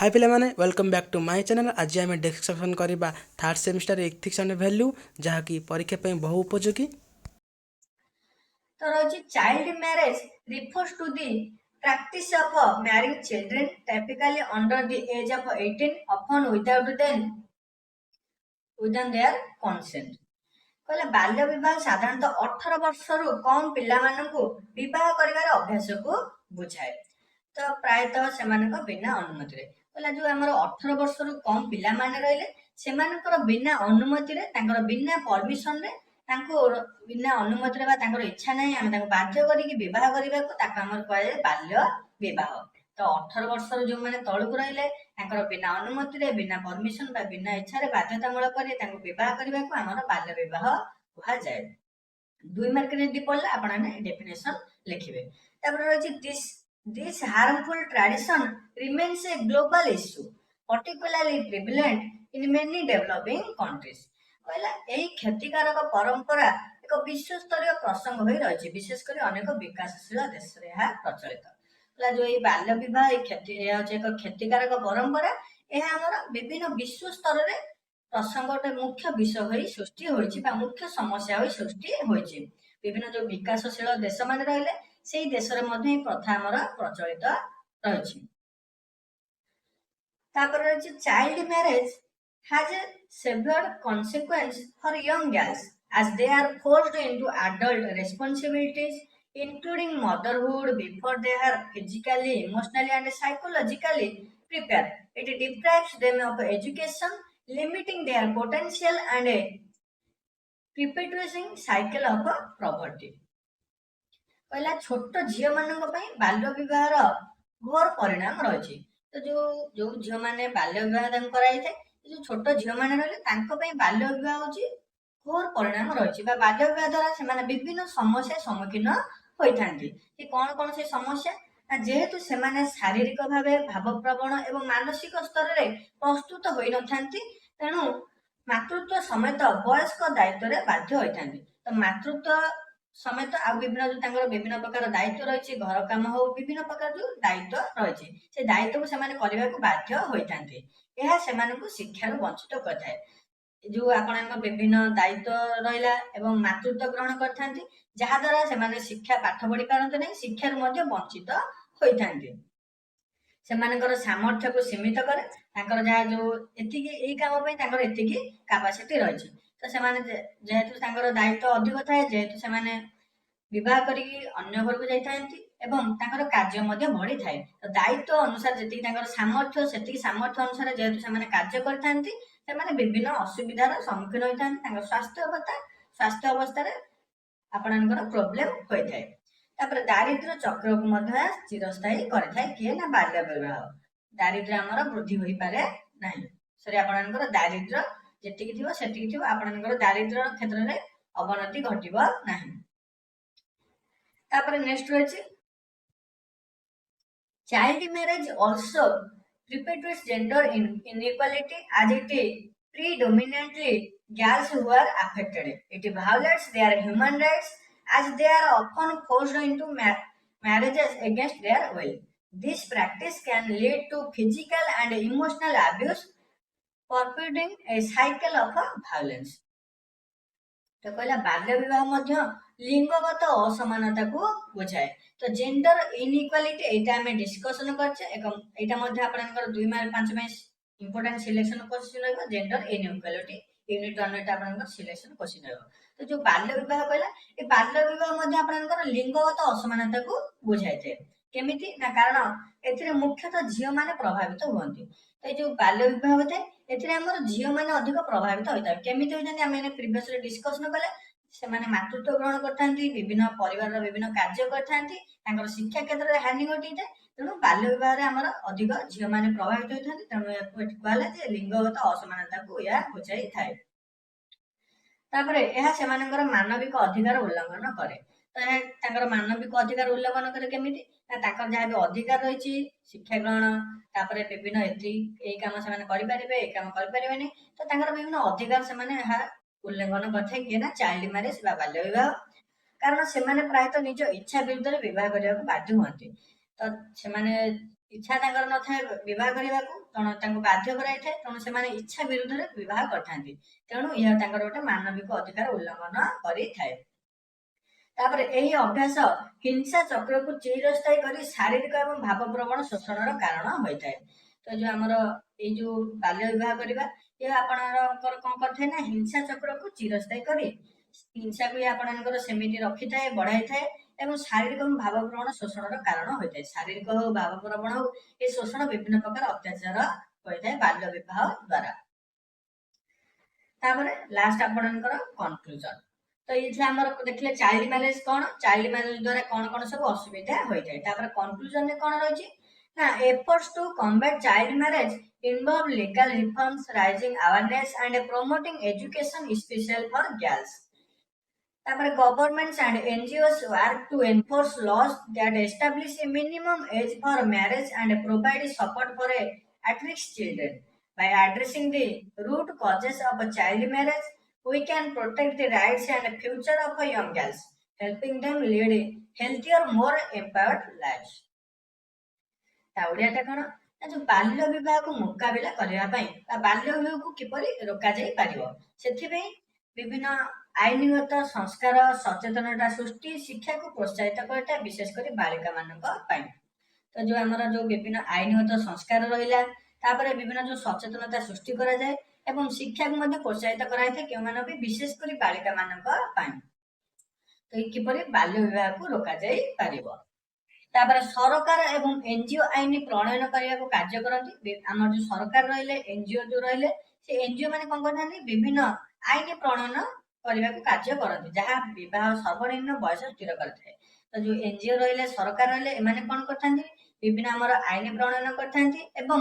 हाय पिलामाने welcome back to my channel. आज आम डिस्कसन करवा third semester ethics and value जहाँकि परीक्षा पे बहु उपयोगी। तो रही child marriage refers to the practice of marrying children typically under the age of 18 often within their consent। କହିଲେ ବାଲ୍ୟ ବିବାହ ସାଧାରଣତଃ 18 ବର୍ଷରୁ କମ ପିଲାମାନଙ୍କୁ ବିବାହ କରିବାର ଅଭ୍ୟାସକୁ ବୁଝାଏ। ତ ପ୍ରାୟତଃ ସେମାନଙ୍କ ବିନା ଅନୁମତିରେ କହିଲା ଯୋଉ ଆମର 18 ବର୍ଷରୁ କମ ପିଲାମାନେ ରହିଲେ ସେମାନଙ୍କର ବିନା ଅନୁମତିରେ ତାଙ୍କର ବିନା ପରମିଶନରେ ତାଙ୍କୁ ବିନା ଅନୁମତିରେ ବା ତାଙ୍କର ଇଚ୍ଛା ନାହିଁ ଆମେ ତାଙ୍କୁ ବାଧ୍ୟ କରିକି ବିବାହ କରିବାକୁ ତାକୁ ଆମର କୁହାଯାଏ ବାଲ୍ୟ ବିବାହ। ତ 18 ବର୍ଷରୁ ଯୋଉମାନେ ତଳକୁ ରହିଲେ ତାଙ୍କର ବିନା ଅନୁମତିରେ ବିନା ପରମିଶନ ବା ବିନା ଇଚ୍ଛାରେ ବାଧ୍ୟତାମୂଳକରେ ତାଙ୍କୁ ବିବାହ କରିବାକୁ ଆମର ବାଲ୍ୟ ବିବାହ କୁହାଯାଏ। 2 ମାର୍କରେ ଯଦି ପଡିଲା ଆପଣ ଡେଫିନେସନ ଲେଖିବେ। ତାପରେ ରହିଛି this harmful tradition remains a global issue particularly prevalent in many developing countries। କହିଲା ଏହି କ୍ଷତିକାରକ ପରମ୍ପରା ଏକ ବିଶ୍ୱସ୍ତରୀୟ ପ୍ରସଙ୍ଗ ହୋଇ ରହିଛି ବିଶେଷ କରି ଅନେକ ବିକାଶଶୀଳ ଦେଶରେ ଏହା ପ୍ରଚଳିତ। ଯୋଉ ଏଇ ବାଲ୍ୟ ବିବାହ ଏହା ହଉଛି ଏକ କ୍ଷତିକାରକ ପରମ୍ପରା। ଏହା ଆମର ବିଭିନ୍ନ ବିଶ୍ୱ ସ୍ତରରେ ପ୍ରସଙ୍ଗ ଗୋଟେ ମୁଖ୍ୟ ବିଷୟ ହୋଇ ସୃଷ୍ଟି ହୋଇଛି ବା ମୁଖ୍ୟ ସମସ୍ୟା ହୋଇ ସୃଷ୍ଟି ହୋଇଛି। ବିଭିନ୍ନ ଯୋଉ ବିକାଶଶୀଳ ଦେଶ ମାନେ ରହିଲେ ସେଇ ଦେଶରେ ମଧ୍ୟ ଏହି ପ୍ରଥା ଆମର ପ୍ରଚଳିତ ରହିଛି। ତାପରେ ରହିଛି child marriage has a severe consequence for young girls as they are forced into adult responsibilities including motherhood before they are physically, emotionally and psychologically prepared। It deprives them of education, limiting their potential and perpetuating cycle of poverty। କହିଲା ଛୋଟ ଝିଅ ମାନଙ୍କ ପାଇଁ ବାଲ୍ୟ ବିବାହର ଘୋର ପରିଣାମ ରହିଛି। ତ ଯୋଉ ଯୋଉ ଝିଅ ମାନେ ବାଲ୍ୟ ବିବାହ ତାଙ୍କୁ କରାଯାଇଥାଏ ଯୋଉ ଛୋଟ ଝିଅ ମାନେ ରହିଲେ ତାଙ୍କ ପାଇଁ ବାଲ୍ୟ ବିବାହ ହଉଛି ଘୋର ପରିଣାମ ରହିଛି ବା ବାଲ୍ୟ ବିବାହ ଦ୍ୱାରା ସେମାନେ ବିଭିନ୍ନ ସମସ୍ୟା ସମ୍ମୁଖୀନ ହୋଇଥାନ୍ତି। କି କଣ କଣ ସେ ସମସ୍ୟା ଯେହେତୁ ସେମାନେ ଶାରୀରିକ ଭାବେ ଭାବପ୍ରବଣ ଏବଂ ମାନସିକ ସ୍ତରରେ ପ୍ରସ୍ତୁତ ହୋଇନଥାନ୍ତି ତେଣୁ ମାତୃତ୍ୱ ସମେତ ବୟସ୍କ ଦାୟିତ୍ୱରେ ବାଧ୍ୟ ହୋଇଥାନ୍ତି। ତ ମାତୃତ୍ୱ ସମେତ ଆଉ ବିଭିନ୍ନ ଯୋଉ ତାଙ୍କର ବିଭିନ୍ନ ପ୍ରକାର ଦାୟିତ୍ୱ ରହିଛି ଘର କାମ ହଉ ବିଭିନ୍ନ ପ୍ରକାର ଯୋଉ ଦାୟିତ୍ୱ ରହିଛି ସେ ଦାୟିତ୍ୱକୁ ସେମାନେ କରିବାକୁ ବାଧ୍ୟ ହୋଇଥାନ୍ତି। ଏହା ସେମାନଙ୍କୁ ଶିକ୍ଷାରୁ ବଞ୍ଚିତ କରିଥାଏ। ଯୋଉ ଆପଣଙ୍କ ବିଭିନ୍ନ ଦାୟିତ୍ୱ ରହିଲା ଏବଂ ମାତୃତ୍ୱ ଗ୍ରହଣ କରିଥାନ୍ତି ଯାହା ଦ୍ୱାରା ସେମାନେ ଶିକ୍ଷା ପାଠ ପଢି ପାରନ୍ତି ନାହିଁ ଶିକ୍ଷାରୁ ମଧ୍ୟ ବଞ୍ଚିତ ହୋଇଥାନ୍ତି। ସେମାନଙ୍କର ସାମର୍ଥ୍ୟକୁ ସୀମିତ କରେ ତାଙ୍କର ଯାହା ଯୋଉ ଏତିକି ଏଇ କାମ ପାଇଁ ତାଙ୍କର ଏତିକି କାପାସିଟି ରହିଛି। ତ ସେମାନେ ଯେହେତୁ ତାଙ୍କର ଦାୟିତ୍ୱ ଅଧିକ ଥାଏ ଯେହେତୁ ସେମାନେ ବିବାହ କରିକି ଅନ୍ୟ ଘରକୁ ଯାଇଥାନ୍ତି ଏବଂ ତାଙ୍କର କାର୍ଯ୍ୟ ମଧ୍ୟ ବଢିଥାଏ। ତ ଦାୟିତ୍ୱ ଅନୁସାରେ ଯେତିକି ତାଙ୍କର ସାମର୍ଥ୍ୟ ସେତିକି ସାମର୍ଥ୍ୟ ଅନୁସାରେ ଯେହେତୁ ସେମାନେ କାର୍ଯ୍ୟ କରିଥାନ୍ତି ସେମାନେ ବିଭିନ୍ନ ଅସୁବିଧାର ସମ୍ମୁଖୀନ ହୋଇଥାନ୍ତି ତାଙ୍କର ସ୍ୱାସ୍ଥ୍ୟ ଅବସ୍ଥାରେ ଆପଣଙ୍କର ପ୍ରୋବ୍ଲେମ ହୋଇଥାଏ। ତାପରେ ଦାରିଦ୍ର୍ୟ ଚକ୍ରକୁ ମଧ୍ୟ ଚିରସ୍ଥାୟୀ କରିଥାଏ କିଏ ନା ବାଲ୍ୟ ବିବାହ। ଦାରିଦ୍ର୍ୟ ଆମର ବୃଦ୍ଧି ହୋଇପାରେ ନାହିଁ ଆପଣଙ୍କର ଦାରିଦ୍ର୍ୟ ଯେତିକି ଥିବ ସେତିକି ଥିବ ଆପଣଙ୍କର ଦାରିଦ୍ର୍ୟ କ୍ଷେତ୍ରରେ ଅବନତି ଘଟିବ ନାହିଁ। ତାପରେ ନେକ୍ସଟ ରହିଛି child marriage also perpetuates gender inequality as it predominantly girls who are affected। It violates their human rights as they are often forced into marriages against their will। This practice can lead to physical and emotional abuse perpetuating a cycle of violence। ତ କହିଲା ବାଲ୍ୟ ବିବାହ ମଧ୍ୟ ଲିଙ୍ଗଗତ ଅସମାନତାକୁ ବୁଝାଏ। ତ gender inequality ଏଇଟା ଆମେ ଡିସ୍କସନ କରିଛେ ଏବଂ ଏଇଟା ମଧ୍ୟ ଆପଣଙ୍କର 2 ମାର୍କ 5 ପାଇଁ ଇମ୍ପୋର୍ଟାଣ୍ଟ ସିଲେକ୍ସନ କ୍ୱେଶ୍ଚିନ୍ ରହିବ। ଜେଣ୍ଡର ଇନଇକ୍ୱାଲିଟି ୟୁନିଟ୍ 1 ରେ ଆପଣଙ୍କର ସିଲେକ୍ସନ କ୍ୱେଶ୍ଚିନ୍ ରହିବ। ତ ଯୋଉ ବାଲ୍ୟ ବିବାହ କହିଲା ଏ ବାଲ୍ୟ ବିବାହ ମଧ୍ୟ ଆପଣଙ୍କର ଲିଙ୍ଗଗତ ଅସମାନତାକୁ ବୁଝାଇଥାଏ। କେମିତି ନା କାରଣ ଏଥିରେ ମୁଖ୍ୟତଃ ଝିଅ ମାନେ ପ୍ରଭାବିତ ହୁଅନ୍ତି। ତ ଏଇ ଯୋଉ ବାଲ୍ୟ ବିବାହ ହୋଇଥାଏ ଏଥିରେ ଆମର ଝିଅ ମାନେ ଅଧିକ ପ୍ରଭାବିତ ହୋଇଥାନ୍ତି। କେମିତି ହୋଇଥାନ୍ତି ଆମେ ପ୍ରିଭିୟସଲି ଡିସ୍କସନ କଲେ ସେମାନେ ମାତୃତ୍ୱ ଗ୍ରହଣ କରିଥାନ୍ତି ବିଭିନ୍ନ ପରିବାରର ବିଭିନ୍ନ କାର୍ଯ୍ୟ କରିଥାନ୍ତି ତାଙ୍କର ଶିକ୍ଷା କ୍ଷେତ୍ରରେ ହାନି ଘଟିଥାଏ। ତେଣୁ ବାଲ୍ୟ ବିବାହରେ ଆମର ଅଧିକ ଝିଅ ମାନେ ପ୍ରଭାବିତ ହୋଇଥାନ୍ତି ତେଣୁ ଏହାକୁ ଏଠି କୁହାହେଲା ଯେ ଲିଙ୍ଗଗତ ଅସମାନତାକୁ ଏହା ବୁଝାଇଥାଏ। ତାପରେ ଏହା ସେମାନଙ୍କର ମାନବିକ ଅଧିକାର ଉଲ୍ଲଂଘନ କରେ। ତ ଏହା ତାଙ୍କର ମାନବିକ ଅଧିକାର ଉଲ୍ଲଂଘନ କରେ କେମିତି ନା ତାଙ୍କର ଯାହା ବି ଅଧିକାର ରହିଛି ଶିକ୍ଷା ଗ୍ରହଣ ତାପରେ ବିଭିନ୍ନ ଏଇ କାମ ସେମାନେ କରିପାରିବେ ଏଇ କାମ କରିପାରିବେନି ତ ତାଙ୍କର ବିଭିନ୍ନ ଅଧିକାର ସେମାନେ ଏହା ଉଲ୍ଲଂଘନ କରିଥାଏ କିଏ ନା ଚାଇଲ୍ଡ ମ୍ୟାରେଜ ବା ବାଲ୍ୟ ବିବାହ। କାରଣ ସେମାନେ ପ୍ରାୟତଃ ନିଜ ଇଚ୍ଛା ବିରୁଦ୍ଧରେ ବିବାହ କରିବାକୁ ବାଧ୍ୟ ହୁଅନ୍ତି। ତ ସେମାନେ ଇଚ୍ଛା ତାଙ୍କର ନଥାଏ ବିବାହ କରିବାକୁ, ତେଣୁ ତାଙ୍କୁ ବାଧ୍ୟ କରାଇଥାଏ, ତେଣୁ ସେମାନେ ଇଚ୍ଛା ବିରୁଦ୍ଧରେ ବିବାହ କରିଥାନ୍ତି। ତେଣୁ ଏହା ତାଙ୍କର ଗୋଟେ ମାନବିକ ଅଧିକାର ଉଲ୍ଲଂଘନ କରିଥାଏ। ତାପରେ ଏହି ଅଭ୍ୟାସ ହିଂସା ଚକ୍ରକୁ ଚିରସ୍ଥାୟୀ କରି ଶାରୀରିକ ଏବଂ ଭାବପ୍ରବଣ ଶୋଷଣର କାରଣ ହୋଇଥାଏ। ତ ଯୋଉ ଆମର ଏଇ ଯୋଉ ବାଲ୍ୟ ବିବାହ କରିବା, ଏହା ଆପଣଙ୍କର କଣ କରିଥାଏ ନା ହିଂସା ଚକ୍ରକୁ ଚିରସ୍ଥାୟୀ କରି ହିଂସାକୁ ଆପଣଙ୍କର ସେମିତି ରଖିଥାଏ, ବଢାଇଥାଏ ଏବଂ ଶାରୀରିକ ଏବଂ ଭାବପ୍ରବଣ ଶୋଷଣର କାରଣ ହୋଇଥାଏ। ଶାରୀରିକ ହଉ ଭାବପ୍ରବଣ ହଉ ଏ ଶୋଷଣ ବିଭିନ୍ନ ପ୍ରକାର ଅତ୍ୟାଚାର ହୋଇଥାଏ ବାଲ୍ୟ ବିବାହ ଦ୍ଵାରା। ତାପରେ ଲାଷ୍ଟ ଆପଣଙ୍କର କନକ୍ଲୁଜନ। ତ ଏଇଠି ଆମର ଦେଖିଲେ ଚାଇଲ୍ଡ ମ୍ୟାରେଜ କଣ, ଚାଇଲ୍ଡ ମ୍ୟାରେଜ ଦ୍ୱାରା କଣ କଣ ସବୁ ଅସୁବିଧା ହୋଇଥାଏ। ତାପରେ କନକ୍ଲୁଜନରେ କଣ ରହିଛି ନା efforts to combat child marriage involve legal reforms, raising awareness and promoting education especially for girls. तापर governments and NGOs work to enforce laws that establish a minimum age for marriage and provide support for at-risk children. By addressing the root causes of child marriage, we can protect the rights and future of young girls, helping them lead healthier, more empowered lives. ଓଡ଼ିଆଟା କଣ ନା ଯୋଉ ବାଲ୍ୟ ବିବାହକୁ ମୁକାବିଲା କରିବା ପାଇଁ ବା ବାଲ୍ୟ ବିବାହକୁ କିପରି ରୋକାଯାଇ ପାରିବ, ସେଥିପାଇଁ ବିଭିନ୍ନ ଆଇନଗତ ସଂସ୍କାର, ସଚେତନତା ସୃଷ୍ଟି, ଶିକ୍ଷାକୁ ପ୍ରୋତ୍ସାହିତ କରିଥାଏ, ବିଶେଷ କରି ବାଳିକା ମାନଙ୍କ ପାଇଁ। ତ ଯୋଉ ଆମର ଯୋଉ ବିଭିନ୍ନ ଆଇନଗତ ସଂସ୍କାର ରହିଲା, ତାପରେ ବିଭିନ୍ନ ଯୋଉ ସଚେତନତା ସୃଷ୍ଟି କରାଯାଏ ଏବଂ ଶିକ୍ଷାକୁ ମଧ୍ୟ ପ୍ରୋତ୍ସାହିତ କରାଯାଇଥାଏ, କେଉଁମାନେ ବି ବିଶେଷ କରି ବାଳିକା ମାନଙ୍କ ପାଇଁ। ତ କିପରି ବାଲ୍ୟ ବିବାହକୁ ରୋକାଯାଇ ପାରିବ। ତାପରେ ସରକାର ଏବଂ ଏନଜିଓ ଆଇନ ପ୍ରଣୟନ କରିବାକୁ କାର୍ଯ୍ୟ କରନ୍ତି। ଆମର ଯୋଉ ସରକାର ରହିଲେ, ଏନଜିଓ ଯୋଉ ରହିଲେ, ସେ ଏନଜିଓ ମାନେ କଣ କରିଥାନ୍ତି ବିଭିନ୍ନ ଆଇନ ପ୍ରଣୟନ କରିବାକୁ କାର୍ଯ୍ୟ କରନ୍ତି, ଯାହା ବିବାହ ସର୍ବନିମ୍ନ ବୟସ ସ୍ଥିର କରିଥାଏ। ତ ଯୋଉ ଏନଜିଓ ରହିଲେ, ସରକାର ରହିଲେ, ଏମାନେ କଣ କରିଥାନ୍ତି ବିଭିନ୍ନ ଆମର ଆଇନ ପ୍ରଣୟନ କରିଥାନ୍ତି ଏବଂ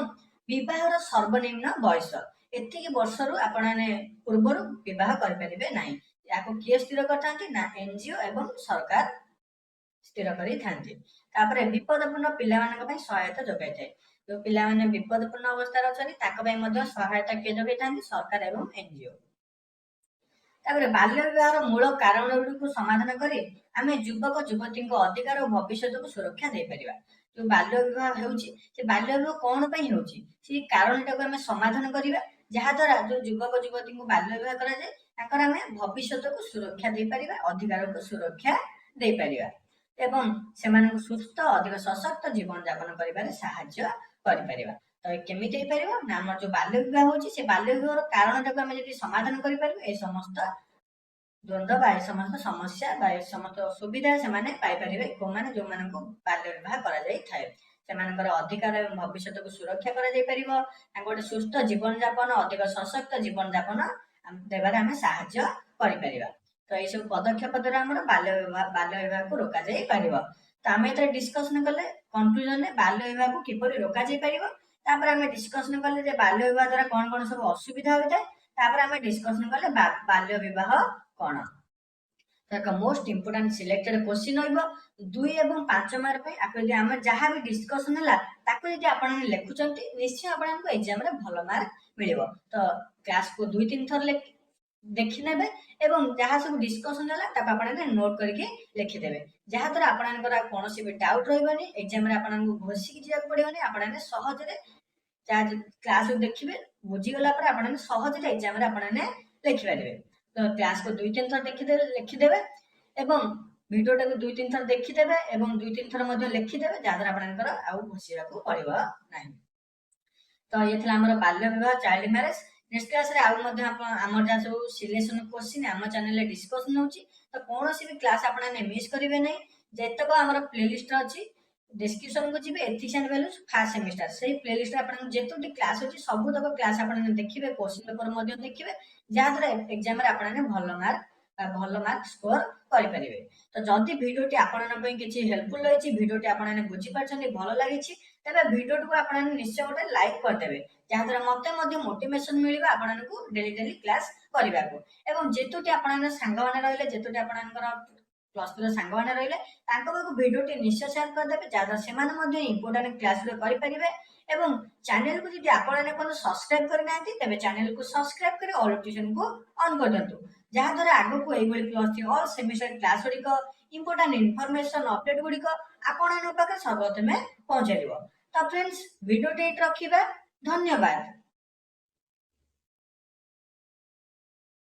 ବିବାହର ସର୍ବନିମ୍ନ ବୟସ ଏତିକି ବର୍ଷରୁ ଆପଣମାନେ ପୂର୍ବରୁ ବିବାହ କରିପାରିବେ ନାହିଁ, ୟାକୁ କିଏ ସ୍ଥିର କରିଥାନ୍ତି ନା ଏନଜିଓ ଏବଂ ସରକାର ସ୍ଥିର କରିଥାନ୍ତି। ତାପରେ ବିପଦପୂର୍ଣ୍ଣ ପିଲାମାନଙ୍କ ପାଇଁ ସହାୟତା ଯୋଗାଇଥାଏ। ଯୋଉ ପିଲାମାନେ ବିପଦପୂର୍ଣ୍ଣ ଅବସ୍ଥାରେ ଅଛନ୍ତି ତାଙ୍କ ପାଇଁ ମଧ୍ୟ ସହାୟତା କିଏ ଯୋଗାଇଥାନ୍ତି, ସରକାର ଏବଂ ଏନଜିଓ। ତାପରେ ବାଲ୍ୟ ବିବାହର ମୂଳ କାରଣ ଗୁଡ଼ିକୁ ସମାଧାନ କରି ଆମେ ଯୁବକ ଯୁବତୀଙ୍କ ଅଧିକାର ଓ ଭବିଷ୍ୟତକୁ ସୁରକ୍ଷା ଦେଇପାରିବା। ଯୋଉ ବାଲ୍ୟ ବିବାହ ହେଉଛି, ସେ ବାଲ୍ୟ ବିବାହ କଣ ପାଇଁ ହେଉଛି, ସେଇ କାରଣଟାକୁ ଆମେ ସମାଧାନ କରିବା, ଯାହାଦ୍ୱାରା ଯୋଉ ଯୁବକ ଯୁବତୀଙ୍କୁ ବାଲ୍ୟ ବିବାହ କରାଯାଏ ତାଙ୍କର ଆମେ ଭବିଷ୍ୟତକୁ ସୁରକ୍ଷା ଦେଇପାରିବା, ଅଧିକାରକୁ ସୁରକ୍ଷା ଦେଇପାରିବା ଏବଂ ସେମାନଙ୍କୁ ସୁସ୍ଥ ଅଧିକ ସଶକ୍ତ ଜୀବନ ଯାପନ କରିବାରେ ସାହାଯ୍ୟ କରିପାରିବା। ତ କେମିତି ହେଇପାରିବ ନା ଆମର ଯୋଉ ବାଲ୍ୟ ବିବାହ ହେଉଛି, ସେ ବାଲ୍ୟ ବିବାହର କାରଣଟାକୁ ଆମେ ଯଦି ସମାଧାନ କରିପାରିବା, ଏ ସମସ୍ତ ଦ୍ୱନ୍ଦ୍ୱ ବା ଏ ସମସ୍ତ ସମସ୍ୟା ବା ଏ ସମସ୍ତ ସୁବିଧା ସେମାନେ ପାଇପାରିବେ। କୋଉମାନେ ଯୋଉମାନଙ୍କୁ ବାଲ୍ୟ ବିବାହ କରାଯାଇଥାଏ, ସେମାନଙ୍କର ଅଧିକାର ଏବଂ ଭବିଷ୍ୟତକୁ ସୁରକ୍ଷା କରାଯାଇପାରିବ, ତାଙ୍କୁ ଗୋଟେ ସୁସ୍ଥ ଜୀବନ ଯାପନ, ଅଧିକ ସଶକ୍ତ ଜୀବନ ଯାପନ ଦେବାରେ ଆମେ ସାହାଯ୍ୟ କରିପାରିବା। ତ ଏଇସବୁ ପଦକ୍ଷେପ ଦ୍ୱାରା ଆମର ବାଲ୍ୟ ବିବାହକୁ ରୋକାଯାଇ ପାରିବ। ତ ଆମେ ଏଥିରେ ଡିସ୍କସନ କଲେ କନକ୍ଲୁଜନରେ ବାଲ୍ୟ ବିବାହକୁ କିପରି ରୋକାଯାଇ ପାରିବ, ତାପରେ ଆମେ ଡିସ୍କସନ କଲେ ଯେ ବାଲ୍ୟ ବିବାହ ଦ୍ୱାରା କଣ କଣ ସବୁ ଅସୁବିଧା ହୋଇଥାଏ, ତାପରେ ଆମେ ଡିସ୍କସନ କଲେ ବାଲ୍ୟ ବିବାହ କଣ। ଏକ ମୋଷ୍ଟ ଇମ୍ପୋର୍ଟାଣ୍ଟ ସିଲେକ୍ଟେଡ କ୍ୱେଶ୍ଚିନ୍ ରହିବ 2 ଏବଂ 5 ମାର୍କ ପାଇଁ। ଆପଣ ଯଦି ଆମେ ଯାହା ବି ଡିସ୍କସନ ହେଲା ତାକୁ ଯଦି ଆପଣ ଲେଖୁଛନ୍ତି, ନିଶ୍ଚୟ ଆପଣଙ୍କୁ ଏକ୍ସାମରେ ଭଲ ମାର୍କ ମିଳିବ। ତ କ୍ଲାସକୁ 2-3 ଥର ଦେଖିନେବେ ଏବଂ ଯାହା ସବୁ ଡିସ୍କସନ ହେଲା ତାକୁ ଆପଣ ନୋଟ୍ କରିକି ଲେଖିଦେବେ, ଯାହାଦ୍ୱାରା ଆପଣଙ୍କର କୌଣସି ବି ଡାଉଟ୍ ରହିବନି, ଏକ୍ସାମରେ ଆପଣଙ୍କୁ ଘୋଷିକି ଯିବାକୁ ପଡ଼ିବନି, ଆପଣମାନେ ସହଜରେ ଯାହା କ୍ଲାସକୁ ଦେଖିବେ, ବୁଝିଗଲା ପରେ ଆପଣମାନେ ସହଜରେ ଏକ୍ସାମରେ ଆପଣମାନେ ଲେଖିପାରିବେ। ତ କ୍ଲାସକୁ 2-3 ଥର ଲେଖିଦେବେ ଏବଂ ଭିଡ଼ିଓଟାକୁ 2-3 ଥର ଦେଖିଦେବେ ଏବଂ 2-3 ଥର ମଧ୍ୟ ଲେଖିଦେବେ, ଯାହାଦ୍ୱାରା ଆପଣଙ୍କର ଆଉ ଘୋଷିବାକୁ ପଡ଼ିବ ନାହିଁ। ତ ଇଏ ଥିଲା ଆମର ବାଲ୍ୟ ବିବାହ, ଚାଇଲ୍ଡ ମ୍ୟାରେଜ। ନେକ୍ସଟ କ୍ଲାସରେ ଆଉ ମଧ୍ୟ ଆମର ଯାହା ସବୁ ସିଲେକ୍ସନ କ୍ୱେଶ୍ଚିନ୍ ଆମ ଚ୍ୟାନେଲରେ ଡିସ୍କସନ ହେଉଛି, ତ କୌଣସି ବି କ୍ଲାସ ଆପଣମାନେ ମିସ୍ କରିବେ ନାହିଁ। ଯେତେକ ଆମର ପ୍ଲେଲିଷ୍ଟ ଅଛି ଡେସ୍କ୍ରିପସନକୁ ଯିବେ, ଏଥିକ୍ସ ଆଣ୍ଡ ଭ୍ୟାଲୁଜ ଫାର୍ଷ୍ଟ ସେମିଷ୍ଟାର, ସେଇ ପ୍ଲେଲିଷ୍ଟରେ ଆପଣଙ୍କୁ ଯେତୋଟି କ୍ଲାସ ଅଛି ସବୁତକ କ୍ଲାସ ଆପଣମାନେ ଦେଖିବେ, କ୍ୱେଶ୍ଚିନ୍ ପେପର ମଧ୍ୟ ଦେଖିବେ, ଯାହାଦ୍ୱାରା ଏକ୍ସାମରେ ଆପଣମାନେ ଭଲ ମାର୍କ ସ୍କୋର କରିପାରିବେ। ତ ଯଦି ଭିଡ଼ିଓଟି ଆପଣଙ୍କ ପାଇଁ କିଛି ହେଲ୍ପଫୁଲ ରହିଛି, ଭିଡ଼ିଓଟି ଆପଣମାନେ ବୁଝିପାରୁଛନ୍ତି, ଭଲ ଲାଗିଛି, ତେବେ ଭିଡ଼ିଓଟିକୁ ଆପଣମାନେ ନିଶ୍ଚୟ ଗୋଟେ ଲାଇକ୍ କରିଦେବେ, ଯାହାଦ୍ୱାରା ମୋତେ ମଧ୍ୟ ମୋଟିଭେସନ ମିଳିବ ଆପଣଙ୍କୁ ଡେଲି କ୍ଲାସ କରିବାକୁ। ଏବଂ ଯେତୋଟି ଆପଣଙ୍କ ସାଙ୍ଗମାନେ ରହିଲେ, ଯେତୋଟି ଆପଣଙ୍କର +3 ସାଙ୍ଗମାନେ ରହିଲେ, ତାଙ୍କ ପାଖକୁ ଭିଡ଼ିଓଟି ନିଶ୍ଚୟ ସେୟାର କରିଦେବେ, ଯାହାଦ୍ୱାରା ସେମାନେ ମଧ୍ୟ ଇମ୍ପୋର୍ଟାଣ୍ଟ କ୍ଲାସ କରିପାରିବେ। ଏବଂ ଚ୍ୟାନେଲକୁ ଯଦି ଆପଣମାନେ ଏପର୍ଯ୍ୟନ୍ତ ସବସ୍କ୍ରାଇବ କରିନାହାନ୍ତି, ତେବେ ଚ୍ୟାନେଲକୁ ସବସ୍କ୍ରାଇବ କରି ଅଲ୍ ନୋଟିଫିକେସନକୁ ଅନ୍ କରିଦିଅନ୍ତୁ, ଯାହାଦ୍ୱାରା ଆଗକୁ ଏଇଭଳି +3 ଅଲ୍ ସେମିଷ୍ଟର କ୍ଲାସ ଗୁଡ଼ିକ, ଇମ୍ପୋର୍ଟାଣ୍ଟ ଇନଫର୍ମେସନ ଅପଡେଟ୍ ଗୁଡ଼ିକ ଆପଣମାନଙ୍କ ପାଖରେ ସର୍ବପ୍ରଥମେ ପହଞ୍ଚାଯିବ। ତ ଫ୍ରେଣ୍ଡସ୍ ଭିଡ଼ିଓଟି ଏଇଠି ରଖିବା। ଧନ୍ୟବାଦ।